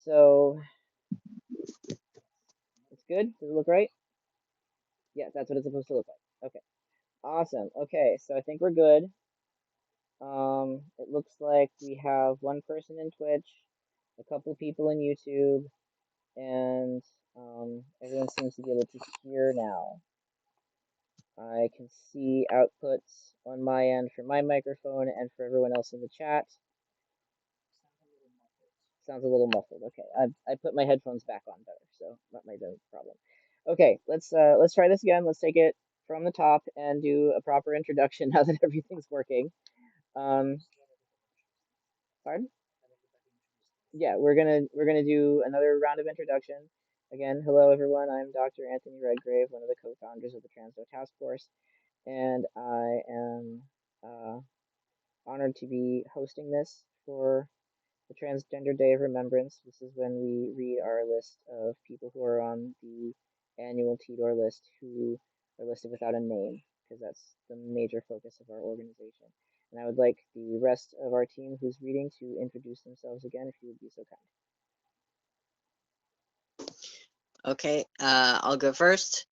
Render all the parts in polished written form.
So it's good. Does it look right? Yeah, that's what it's supposed to look like. Okay, awesome. Okay, so I think we're good. It looks like we have one person in Twitch, a couple people in YouTube, and everyone seems to be able to hear now. I can see outputs on my end for my microphone and for everyone else in the chat. Sounds a little muffled. Okay, I put my headphones back on better, so that might be a problem. Okay, let's try this again. Let's take it from the top and do a proper introduction now that everything's working. Um, Pardon? Yeah, we're gonna do another round of introduction. Again, hello everyone. I'm Dr. Anthony Redgrave, one of the co-founders of the Transdo Task Force, and I am honored to be hosting this for the Transgender Day of Remembrance. This is when we read our list of people who are on the annual TDOR list who are listed without a name, because that's the major focus of our organization. And I would like the rest of our team who's reading to introduce themselves again, if you would be so kind. Okay, I'll go first.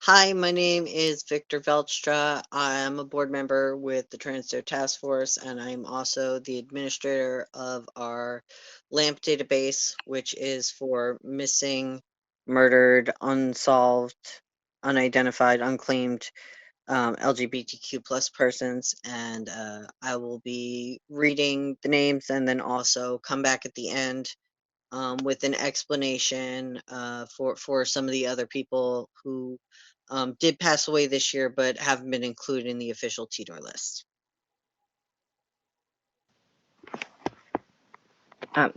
Hi, my name is Victor Veltstra. I'm a board member with the Transgender Task Force, and I'm also the administrator of our LAMP database, which is for missing, murdered, unsolved, unidentified, unclaimed LGBTQ plus persons. And I will be reading the names and then also come back at the end with an explanation for some of the other people who did pass away this year but haven't been included in the official TDOR list.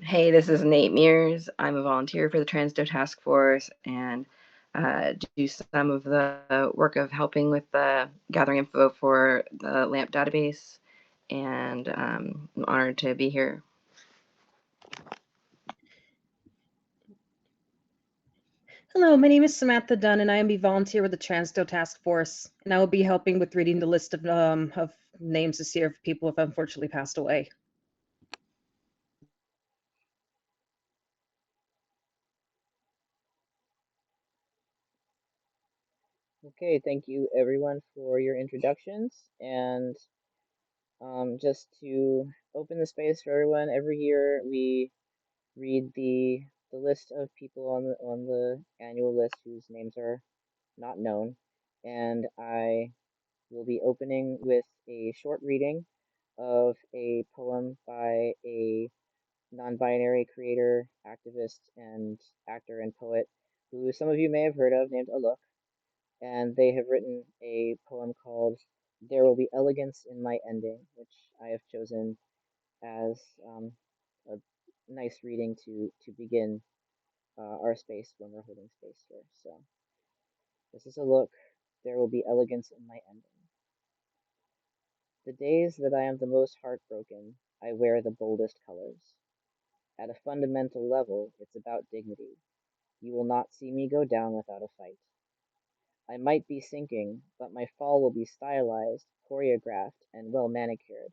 Hey, this is Nate Mears. I'm a volunteer for the Transdo Task Force and do some of the work of helping with the gathering info for the LAMP database, and I'm honored to be here. Hello, my name is Samantha Dunn, and I am a volunteer with the Transdo Task Force, and I will be helping with reading the list of names this year of people who have unfortunately passed away. Okay, thank you everyone for your introductions. And just to open the space for everyone, every year we read the list of people on the annual list whose names are not known, and I will be opening with a short reading of a poem by a non-binary creator, activist, and actor and poet who some of you may have heard of, named Alok, and they have written a poem called "There Will Be Elegance in My Ending," which I have chosen as a nice reading to begin our space when we're holding space here. So this is a look. There will be elegance in my ending. The days that I am the most heartbroken, I wear the boldest colors. At a fundamental level, it's about dignity. You will not see me go down without a fight. I might be sinking, but my fall will be stylized, choreographed, and well manicured.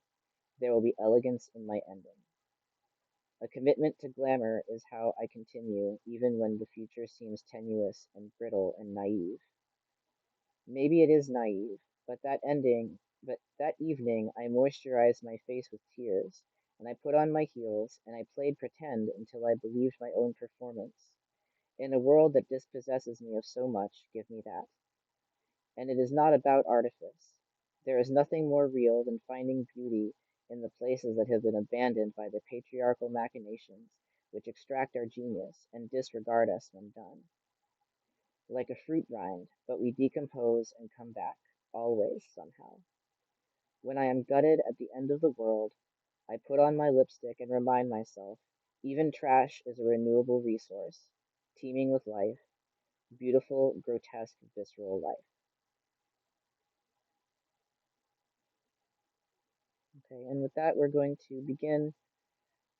There will be elegance in my ending. A commitment to glamour is how I continue, even when the future seems tenuous and brittle and naive. Maybe it is naive, but that evening I moisturized my face with tears, and I put on my heels, and I played pretend until I believed my own performance. In a world that dispossesses me of so much, give me that. And it is not about artifice. There is nothing more real than finding beauty in the places that have been abandoned by the patriarchal machinations which extract our genius and disregard us when done. Like a fruit rind, but we decompose and come back, always, somehow. When I am gutted at the end of the world, I put on my lipstick and remind myself even trash is a renewable resource, teeming with life, beautiful, grotesque, visceral life. Okay, and with that, we're going to begin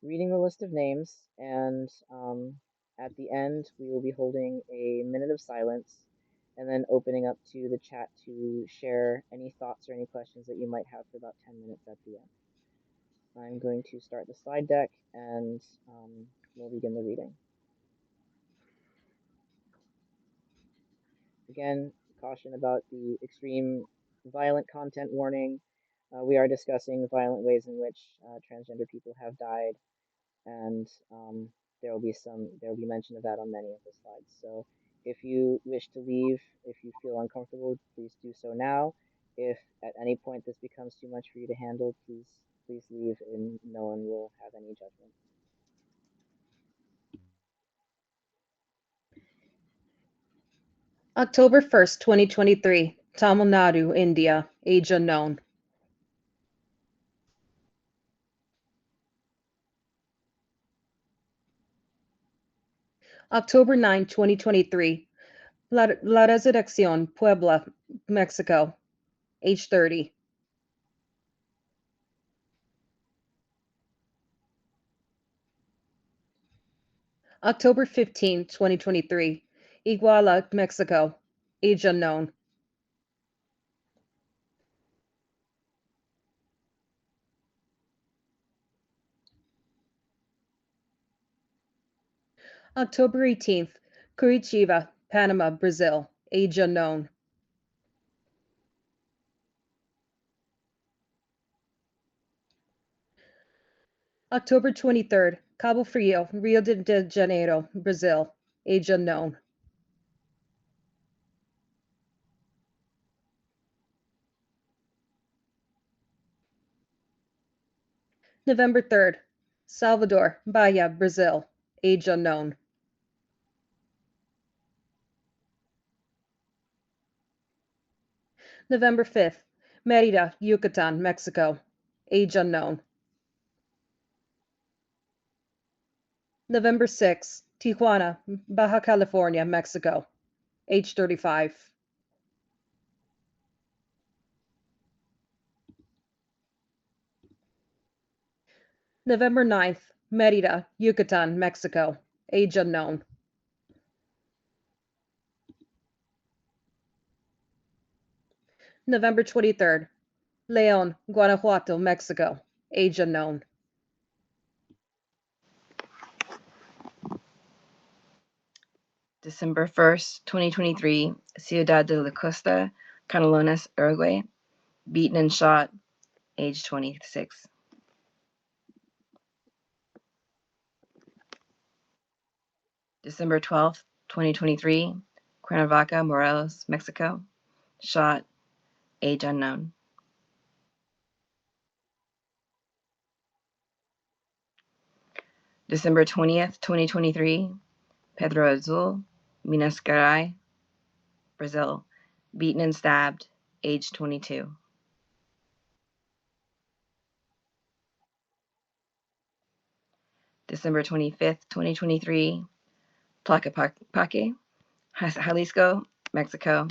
reading the list of names, and at the end, we will be holding a minute of silence and then opening up to the chat to share any thoughts or any questions that you might have for about 10 minutes at the end. I'm going to start the slide deck, and we'll begin the reading. Again, caution about the extreme violent content warning. We are discussing violent ways in which transgender people have died, and there will be mention of that on many of the slides. So if you wish to leave, if you feel uncomfortable, please do so now. If at any point this becomes too much for you to handle, please leave, and no one will have any judgment. October 1st, 2023, Tamil Nadu, India, age unknown. October 9, 2023, La Resurrección, Puebla, Mexico, age 30. October 15, 2023, Iguala, Mexico, age unknown. October 18th, Curitiba, Panama, Brazil, age unknown. October 23rd, Cabo Frio, Rio de Janeiro, Brazil, age unknown. November 3rd, Salvador, Bahia, Brazil, age unknown. November 5th, Merida, Yucatan, Mexico, age unknown. November 6th, Tijuana, Baja California, Mexico, age 35. November 9th, Merida, Yucatan, Mexico, age unknown. November 23rd, Leon, Guanajuato, Mexico, age unknown. December 1st, 2023, Ciudad de la Costa, Canelones, Uruguay, beaten and shot, age 26. December 12th, 2023, Cuernavaca, Morelos, Mexico, shot, age unknown. December 20th, 2023, Pedro Azul, Minas Gerais, Brazil, beaten and stabbed, age 22. December 25th, 2023, Tlaquepaque, Jalisco, Mexico,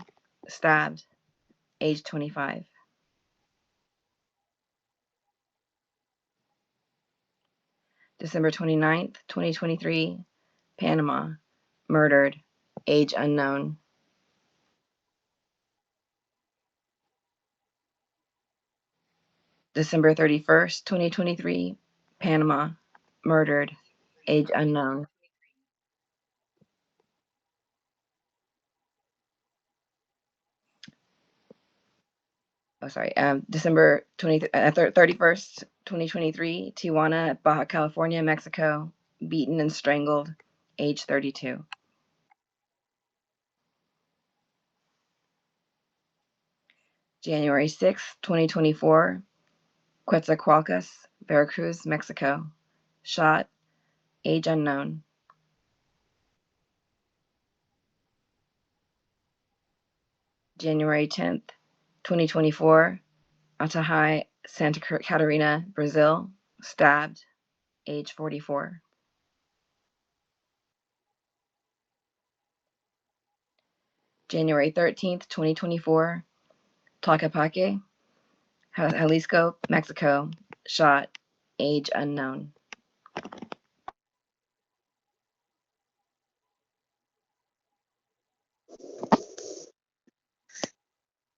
stabbed, age 25. December 29th, 2023, Panama, murdered, age unknown. December 31st, 2023, Panama, murdered, age unknown. Oh, sorry. December 31st, 2023, Tijuana, Baja California, Mexico, beaten and strangled, age 32. January 6th, 2024, Quetzalcoatlus, Veracruz, Mexico, shot, age unknown. January 10th, 2024, Atahai, Santa Catarina, Brazil, stabbed, age 44. January 13th, 2024, Tlaquepaque, Jalisco, Mexico, shot, age unknown.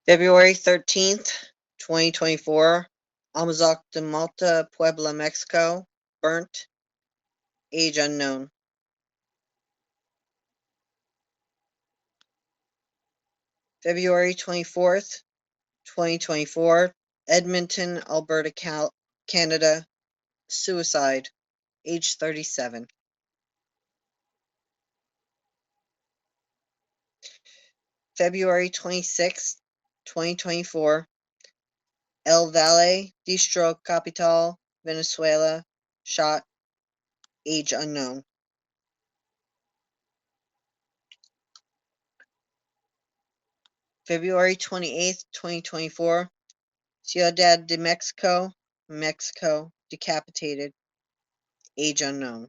February 13th, 2024, Amazoc de Malta, Puebla, Mexico, burnt, age unknown. February 24th, 2024, Edmonton, Alberta, Canada, suicide, age 37. February 26th, 2024, El Valle, Distro Capital, Venezuela, shot, age unknown. February 28th, 2024, Ciudad de Mexico, Mexico, decapitated, age unknown.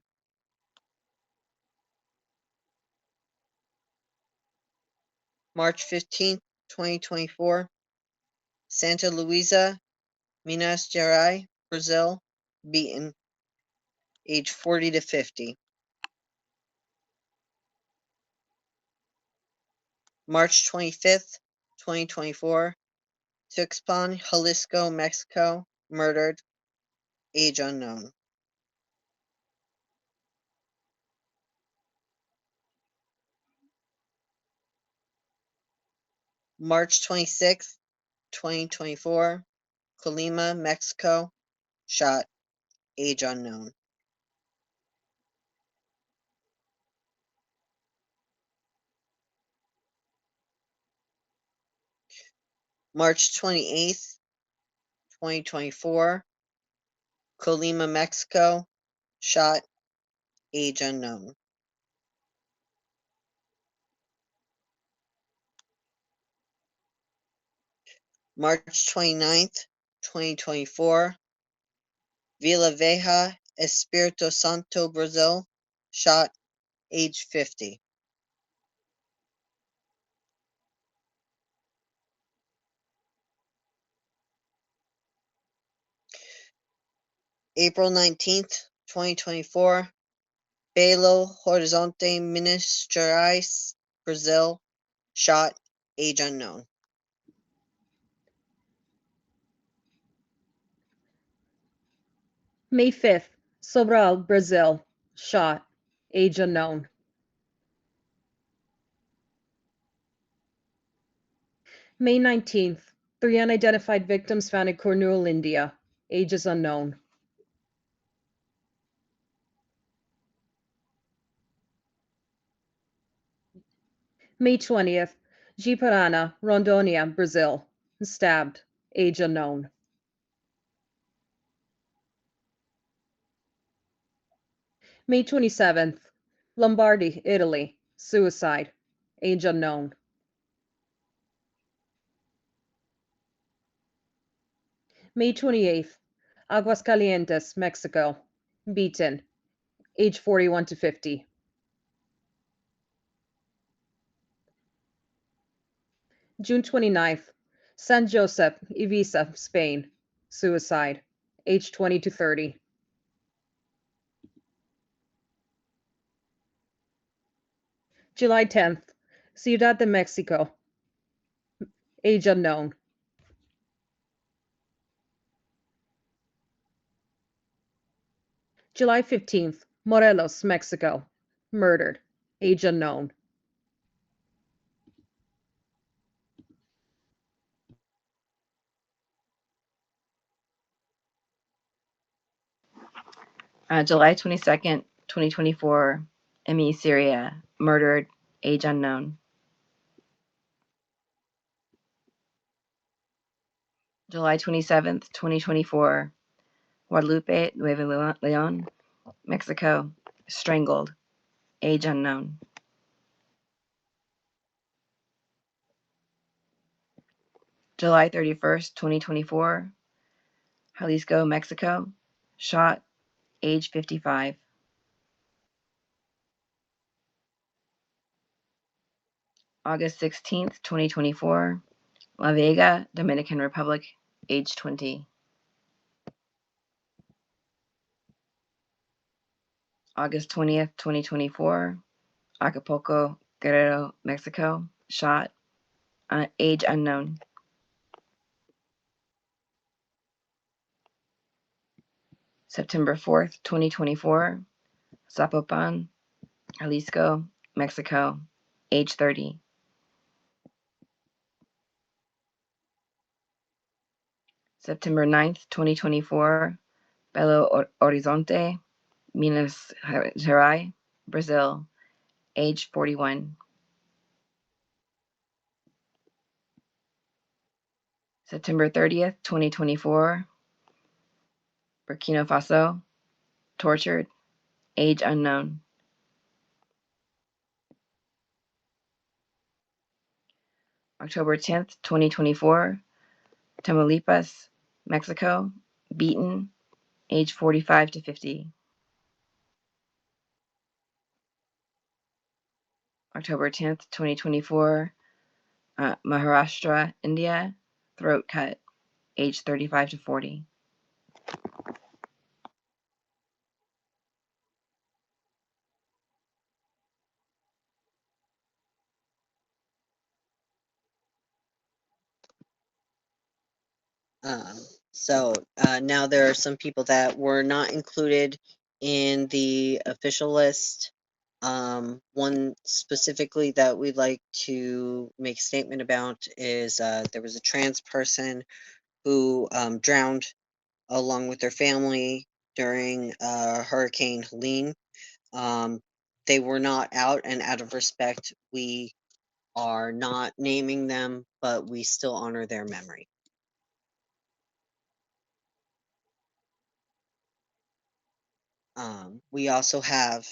March 15th, 2024, Santa Luisa, Minas Gerais, Brazil, beaten, age 40 to 50. March 25th, 2024, Tuxpan, Jalisco, Mexico, murdered, age unknown. March 26th, 2024, Colima, Mexico, shot, age unknown. March 28th, 2024, Colima, Mexico, shot, age unknown. March 29th, 2024, Vila Veja, Espírito Santo, Brazil, shot, age 50. April 19th, 2024, Belo Horizonte, Minas Gerais, Brazil, shot, age unknown. May 5th, Sobral, Brazil, shot, age unknown. May 19th, 3 unidentified victims found in Kurnool, India, ages unknown. May 20th, Ji-Parana, Rondônia, Brazil, stabbed, age unknown. May 27th, Lombardy, Italy, suicide, age unknown. May 28th, Aguascalientes, Mexico, beaten, age 41 to 50. June 29th, San Josep, Ibiza, Spain, suicide, age 20 to 30. July 10th, Ciudad de Mexico, age unknown. July 15th, Morelos, Mexico, murdered, age unknown. July 22nd, 2024, ME Syria, murdered, age unknown. July 27th, 2024, Guadalupe, Nuevo Leon, Mexico, strangled, age unknown. July 31st, 2024, Jalisco, Mexico, shot, age 55. August 16th, 2024, La Vega, Dominican Republic, age 20. August 20th, 2024, Acapulco, Guerrero, Mexico, shot, age unknown. September 4th, 2024, Zapopan, Jalisco, Mexico, age 30. September 9th, 2024, Belo Horizonte, Minas Gerais, Brazil, age 41. September 30th, 2024, Burkina Faso, tortured, age unknown. October 10th, 2024, Tamaulipas, Mexico, beaten, age 45 to 50. October 10th, 2024, Maharashtra, India, throat cut, age 35 to 40. Um, now there are some people that were not included in the official list. One specifically that we'd like to make a statement about is there was a trans person who drowned along with their family during Hurricane Helene. Um, they were not out, and out of respect, we are not naming them, but we still honor their memory. We also have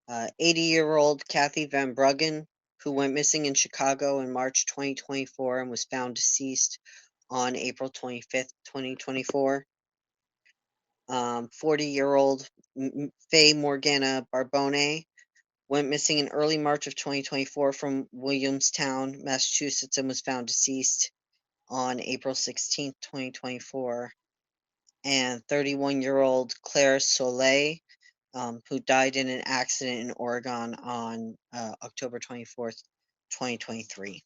80-year-old Kathy Van Bruggen, who went missing in Chicago in March 2024 and was found deceased on April 25th, 2024. 40-year-old Faye Morgana Barbone went missing in early March of 2024 from Williamstown, Massachusetts, and was found deceased on April 16th, 2024. And 31-year-old Claire Soleil, who died in an accident in Oregon on October 24th, 2023.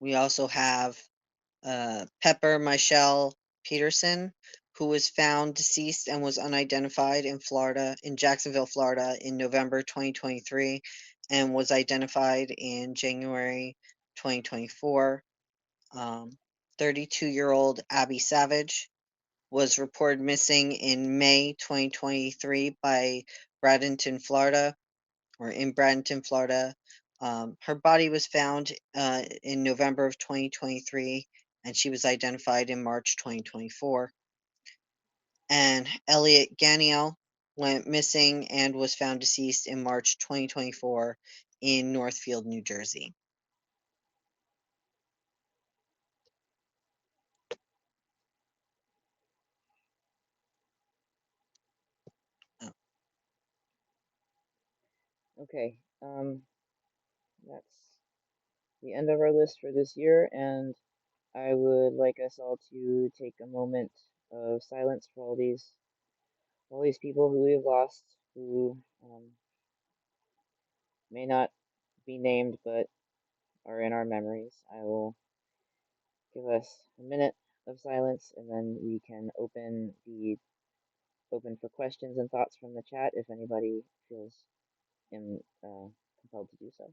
We also have Pepper Michelle Peterson, who was found deceased and was unidentified in Jacksonville, Florida, in November 2023, and was identified in January 2024. 32-year-old Abby Savage was reported missing in May 2023 by Bradenton, Florida, or in Bradenton, Florida. Her body was found in November of 2023, and she was identified in March 2024. And Elliot Ganiel went missing and was found deceased in March 2024 in Northfield, New Jersey. Oh, Okay, that's the end of our list for this year, and I would like us all to take a moment of silence for all these people who we've lost, who may not be named but are in our memories. I will give us a minute of silence, and then we can open for questions and thoughts from the chat if anybody feels compelled to do so.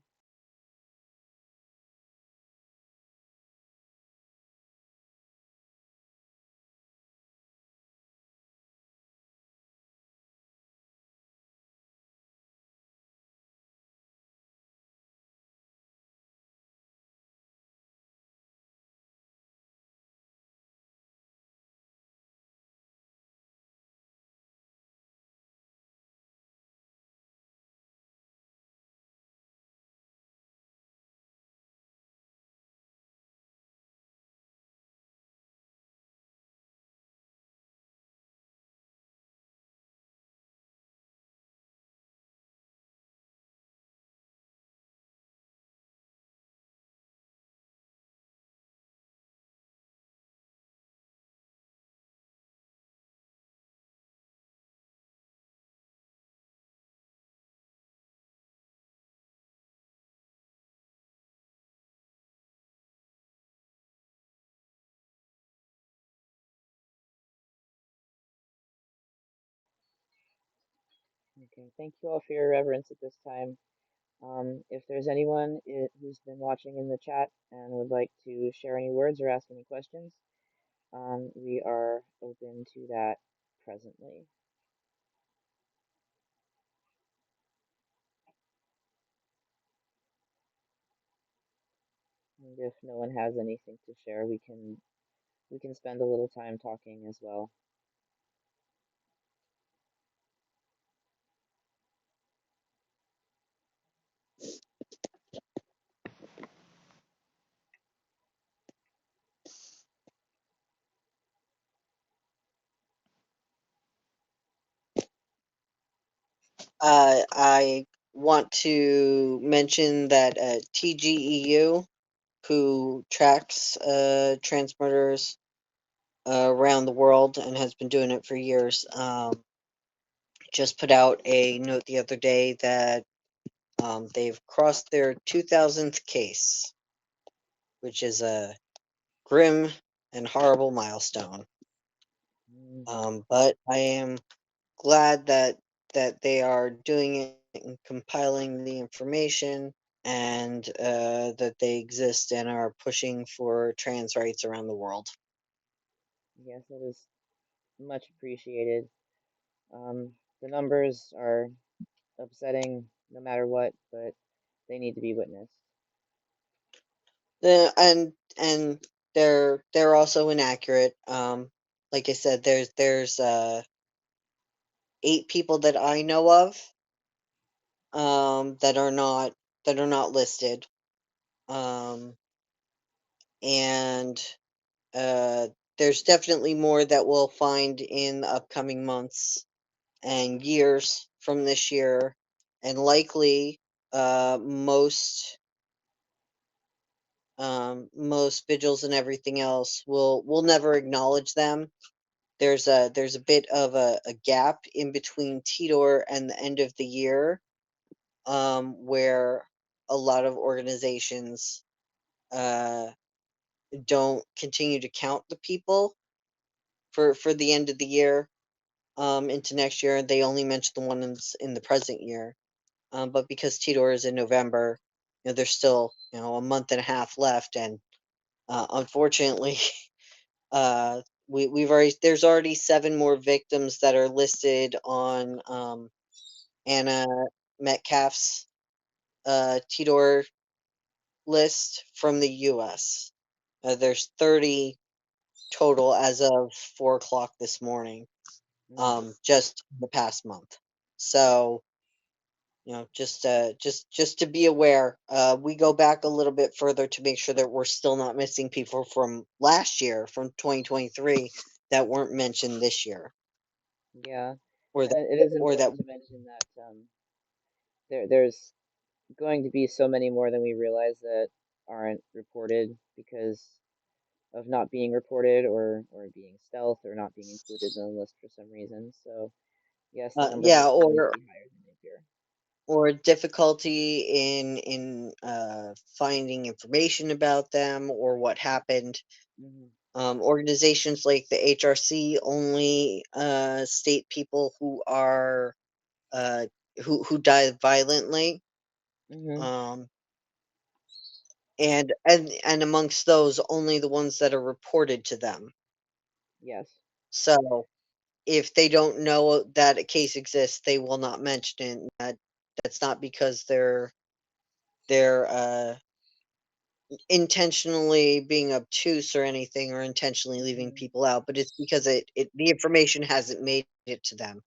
Okay, thank you all for your reverence at this time. If there's anyone who's been watching in the chat and would like to share any words or ask any questions, we are open to that presently. And if no one has anything to share, we can spend a little time talking as well. I want to mention that TGEU, who tracks trans murders around the world and has been doing it for years, just put out a note the other day that they've crossed their 2000th case, which is a grim and horrible milestone. Mm, But I am glad that they are doing it and compiling the information, and that they exist and are pushing for trans rights around the world. yes, that is much appreciated. The numbers are upsetting no matter what, but they need to be witnessed. And they're also inaccurate. Like I said, there's 8 people that I know of that are not listed. Um, and uh, there's definitely more that we'll find in the upcoming months and years from this year, and likely most vigils and everything else will never acknowledge them. There's a bit of a gap in between Tidor and the end of the year, where a lot of organizations uh, don't continue to count the people for the end of the year, into next year. They only mention the ones in the present year. But because Tidor is in November, there's still a month and a half left, and unfortunately, we've already there's already 7 more victims that are listed on Anna Metcalf's Tidor list from the U.S. There's 30 total as of 4 o'clock this morning, Mm, just in the past month. So, just to be aware, we go back a little bit further to make sure that we're still not missing people from last year, from 2023, that weren't mentioned this year, yeah, or that and it is or that important to mention that there's going to be so many more than we realize that aren't reported because of not being reported or being stealth or not being included in the list for some reason. So yes, the numbers yeah, will always be higher than they appear. or difficulty in finding information about them or what happened. Hmm. Organizations like the HRC only state people uh, who died violently, Hmm. um, and amongst those, only the ones that are reported to them. Yes. So if they don't know that a case exists, they will not mention it. And that's not because they're intentionally being obtuse or anything, or intentionally leaving Hmm. people out, but it's because the information hasn't made it to them.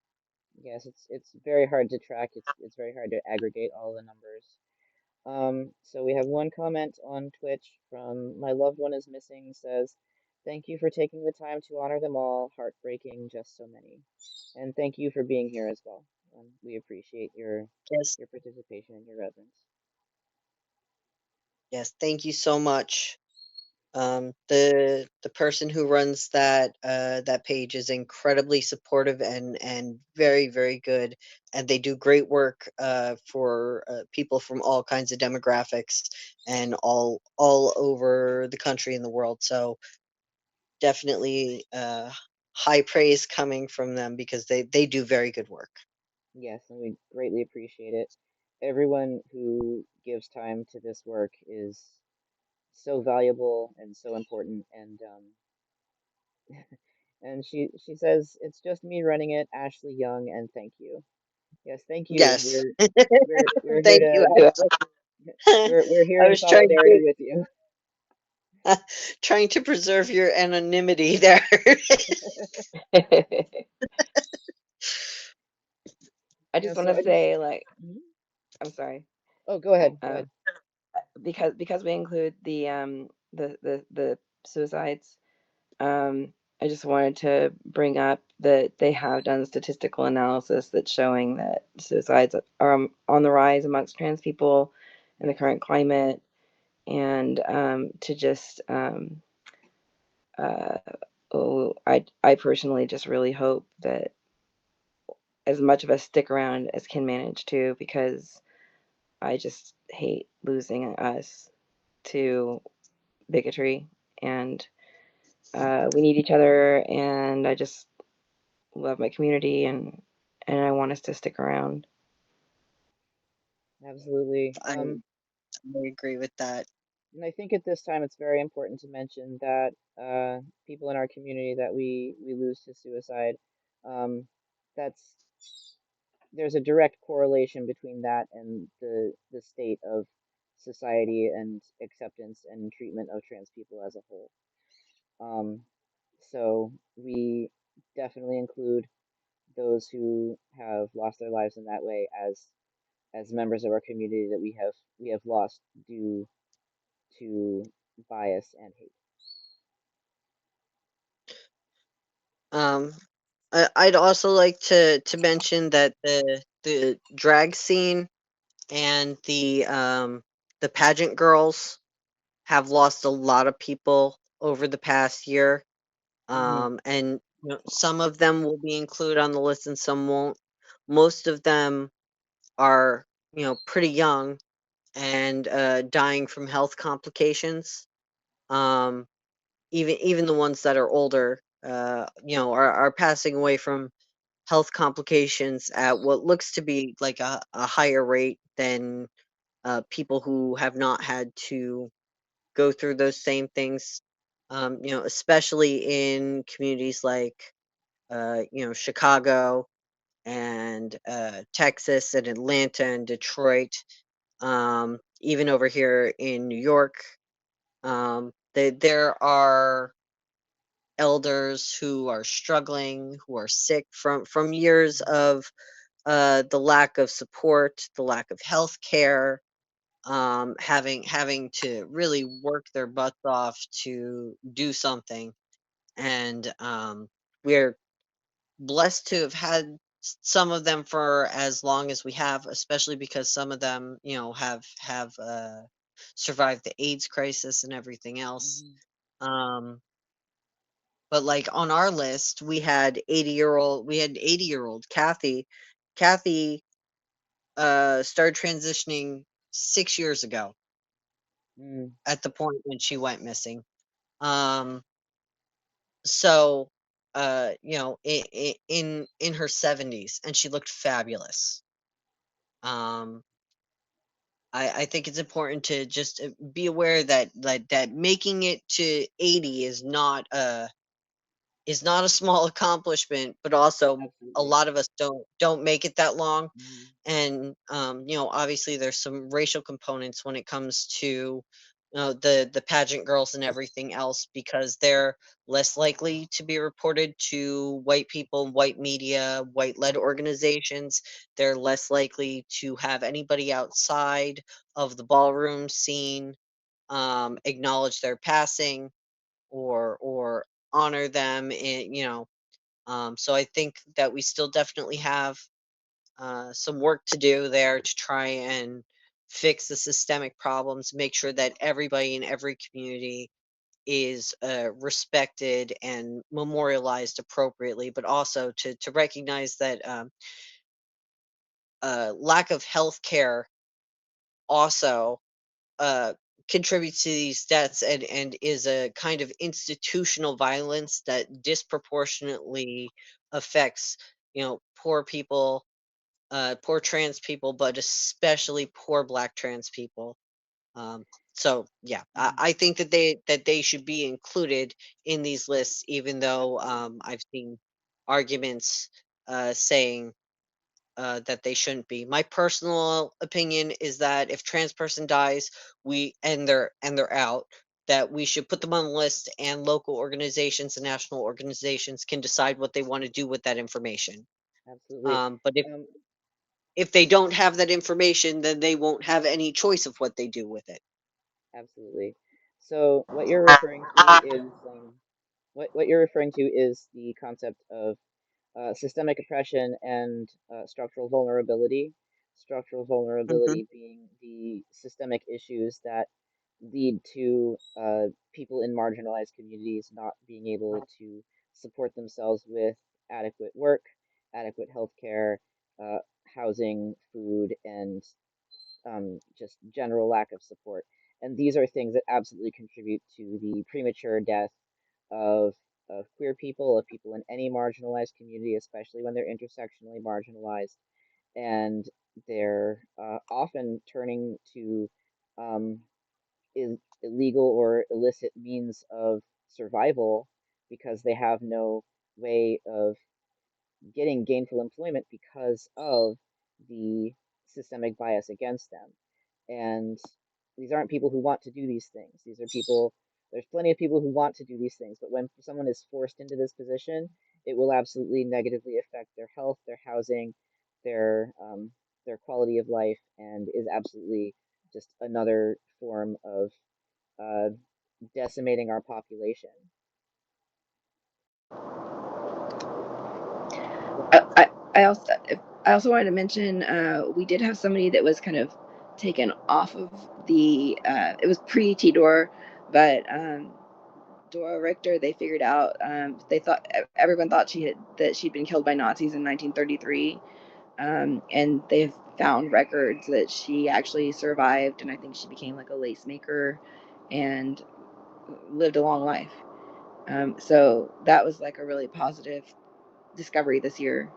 Yes, it's very hard to track. It's very hard to aggregate all the numbers. So we have one comment on Twitch from My Loved One is Missing says, "Thank you for taking the time to honor them all. Heartbreaking, just so many." And thank you for being here as well. We appreciate Yes, your participation and your reverence. yes, thank you so much. The person who runs that page is incredibly supportive and very, very good, and they do great work for people from all kinds of demographics and all over the country and the world. So definitely high praise coming from them, because they do very good work. Yes, and we greatly appreciate it. Everyone who gives time to this work is so valuable and so important. And she says it's just me running it, Ashley Young, and thank you. Yes, thank you. Yes. We're here Thank you, to Ashley. we're here I in was trying solidarity with you. trying to preserve your anonymity there. I Yeah, just so want to I just say, like, Mhm. I'm sorry. Oh, go ahead. Go Um, ahead. because we include the suicides. I just wanted to bring up that they have done statistical analysis that's showing that suicides are on the rise amongst trans people in the Yes. current climate, and to just uh, oh, I personally just really hope that as much of us stick around as can manage to, because I just hate losing us to bigotry, and we need each other, and I just love my community, and I want us to stick around. Absolutely. I agree with that. And I think at this time it's very important to mention that people in our community that we lose to suicide, um, that's there's a direct correlation between that and the state of society and acceptance and treatment of trans people as a whole. Um, so we definitely include those who have lost their lives in that way as members of our community that we have lost due to bias and hate. Um, I'd also like to mention that the drag scene and the pageant girls have lost a lot of people over the past year. Hmm. And some of them will be included on the list and some won't. Most of them are pretty young and dying from health complications. Um, even the ones that are older, are passing away from health complications at what looks to be like a higher rate than people who have not had to go through those same things. Especially in communities like Chicago and Texas and Atlanta and Detroit. Even over here in New York, there are elders who are struggling, who are sick from years of the lack of support, the lack of health care, having to really work their butts off to do something. And we're blessed to have had some of them for as long as we have, especially because some of them, have survived the AIDS crisis and everything else. Hmm. Um, but like on our list, we had 80-year old Kathy. Kathy started transitioning 6 years ago Mm. at the point when she went missing. Um, so in her 70s, and she looked fabulous. Um, I think it's important to just be aware that that making it to 80 is not a small accomplishment, but also a Absolutely. lot of us don't make it that long. Hmm. And obviously there's some racial components when it comes to the pageant girls and everything else, because they're less likely to be reported to white people, white media, white led organizations. They're less likely to have anybody outside of the ballroom scene acknowledge their passing or honor them in, so I think that we still definitely have some work to do there to try and fix the systemic problems, make sure that everybody in every community is respected and memorialized appropriately, but also to recognize that lack of health care also uh, contributes to these deaths, and is a kind of institutional violence that disproportionately affects poor people poor trans people, but especially poor Black trans people. Um, so yeah, Mm, I think that they should be included in these lists, even though I've seen arguments saying that they shouldn't be. My personal opinion is that if trans person dies, they're out, that we should put them on the list, and local organizations and national organizations can decide what they want to do with that information. absolutely. But if Um, if they don't have that information, then they won't have any choice of what they do with it. Absolutely. So what you're referring to is what you're referring to is the concept of systemic oppression and structural vulnerability. Structural Hmm. vulnerability being the systemic issues that lead to people in marginalized communities not being able to support themselves with adequate work, adequate health care, uh, housing, food, and just general lack of support. And these are things that absolutely contribute to the premature death of queer people, of people in any marginalized community, especially when they're intersectionally marginalized, and they're often turning to um, illegal or illicit means of survival because they have no way of getting gainful employment because of the systemic bias against them. And these aren't people who want to do these things. These are people, there's plenty of people who want to do these things, but when someone is forced into this position, it will absolutely negatively affect their health, their housing, their quality of life, and is absolutely just another form of uh, decimating our population. I, I, I also I also wanted to mention we did have somebody that was kind of taken off of the it was pre Tidor, but Dora Richter, they figured out they thought everyone thought she'd been killed by Nazis in 1933, and they've found records that she actually survived, and I think she became like a lace maker and lived a long life. So that was like a really positive discovery this year.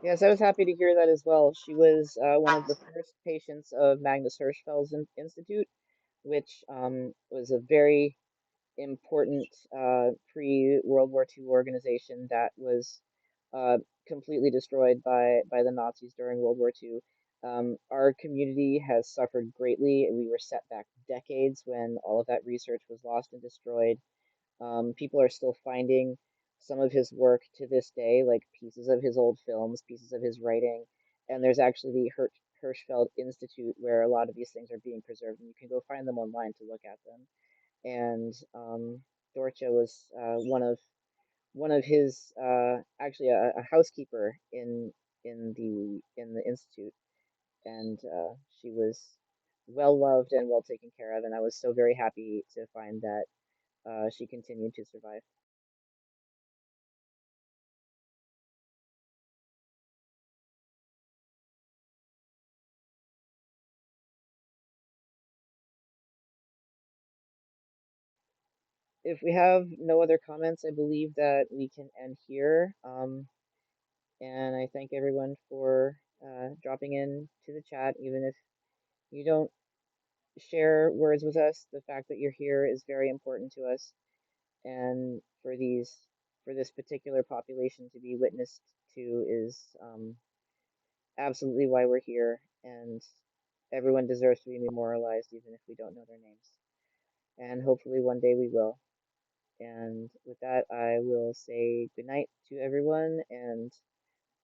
Yes, I was happy to hear that as well. She was one of the first patients of Magnus Hirschfeld's Institute, which was a very important pre-World War II organization that was uh, completely destroyed by the Nazis during World War II. Our community has suffered greatly. We were set back decades when all of that research was lost and destroyed. People are still finding some of his work to this day, like pieces of his old films, pieces of his writing. And there's actually the Hirschfeld Institute where a lot of these things are being preserved, and you can go find them online to look at them. And Dorcha was one of his actually a housekeeper in the institute, and she was well loved and well taken care of. And I was so very happy to find that she continued to survive. If we have no other comments, I believe that we can end here. And I thank everyone for dropping in to the chat, even if you don't share words with us. The fact that you're here is very important to us, and for this particular population to be witnessed to is absolutely why we're here. And everyone deserves to be memorialized, even if we don't know their names. And hopefully one day we will. And with that, I will say goodnight to everyone and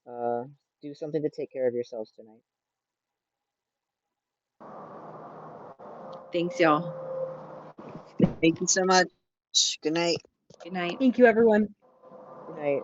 uh, do something to take care of yourselves tonight. Thanks, y'all. Thank you so much. Good night. Good night. Thank you, everyone. Good night.